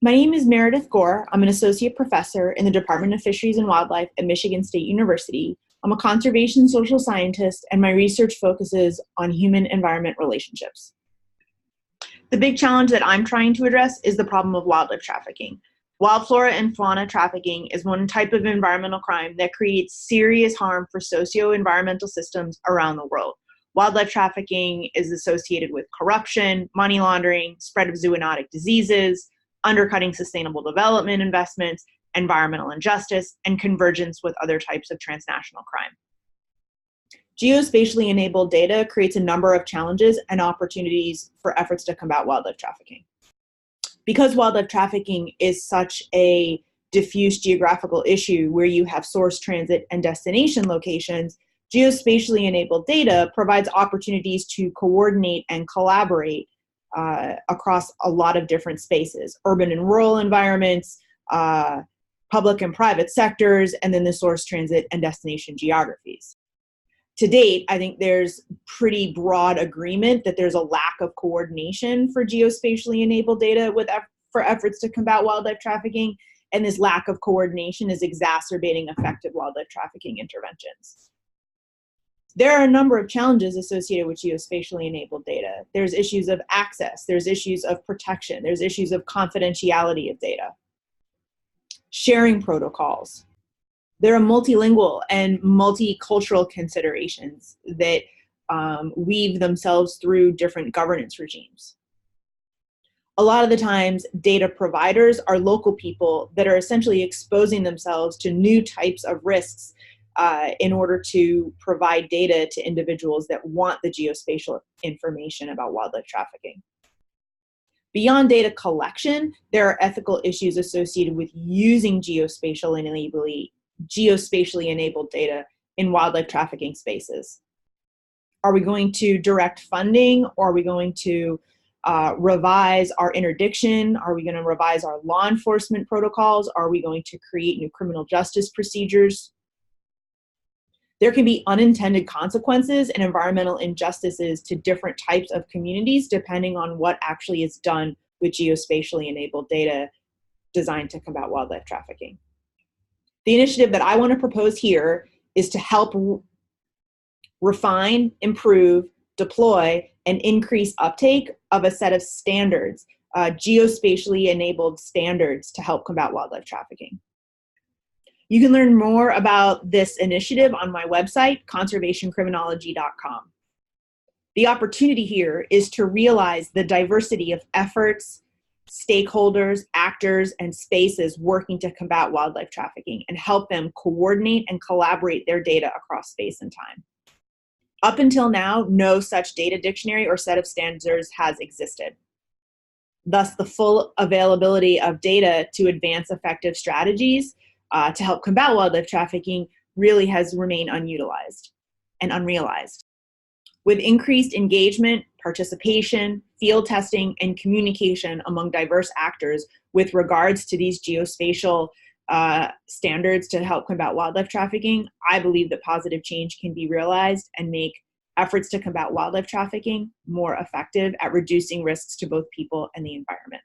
My name is Meredith Gore. I'm an associate professor in the Department of Fisheries and Wildlife at Michigan State University. I'm a conservation social scientist, and my research focuses on human-environment relationships. The big challenge that I'm trying to address is the problem of wildlife trafficking. Wild flora and fauna trafficking is one type of environmental crime that creates serious harm for socio-environmental systems around the world. Wildlife trafficking is associated with corruption, money laundering, spread of zoonotic diseases, undercutting sustainable development investments, environmental injustice, and convergence with other types of transnational crime. Geospatially enabled data creates a number of challenges and opportunities for efforts to combat wildlife trafficking. Because wildlife trafficking is such a diffuse geographical issue where you have source, transit, and destination locations, geospatially enabled data provides opportunities to coordinate and collaborate across a lot of different spaces, urban and rural environments, public and private sectors, and then the source, transit, and destination geographies. To date, I think there's pretty broad agreement that there's a lack of coordination for geospatially enabled data for efforts to combat wildlife trafficking, and this lack of coordination is exacerbating effective wildlife trafficking interventions. There are a number of challenges associated with geospatially enabled data. There's issues of access, there's issues of protection, there's issues of confidentiality of data, sharing protocols. There are multilingual and multicultural considerations that weave themselves through different governance regimes. A lot of the times, data providers are local people that are essentially exposing themselves to new types of risks in order to provide data to individuals that want the geospatial information about wildlife trafficking. Beyond data collection, there are ethical issues associated with using geospatially enabled data in wildlife trafficking spaces. Are we going to direct funding, or are we going to revise our interdiction? Are we going to revise our law enforcement protocols? Are we going to create new criminal justice procedures? There can be unintended consequences and environmental injustices to different types of communities depending on what actually is done with geospatially enabled data designed to combat wildlife trafficking. The initiative that I want to propose here is to help refine, improve, deploy, and increase uptake of a set of standards, geospatially enabled standards to help combat wildlife trafficking. You can learn more about this initiative on my website, conservationcriminology.com. The opportunity here is to realize the diversity of efforts, stakeholders, actors, and spaces working to combat wildlife trafficking and help them coordinate and collaborate their data across space and time. Up until now, no such data dictionary or set of standards has existed. Thus, the full availability of data to advance effective strategies to help combat wildlife trafficking really has remained unutilized and unrealized. With increased engagement, participation, field testing, and communication among diverse actors with regards to these geospatial standards to help combat wildlife trafficking, I believe that positive change can be realized and make efforts to combat wildlife trafficking more effective at reducing risks to both people and the environment.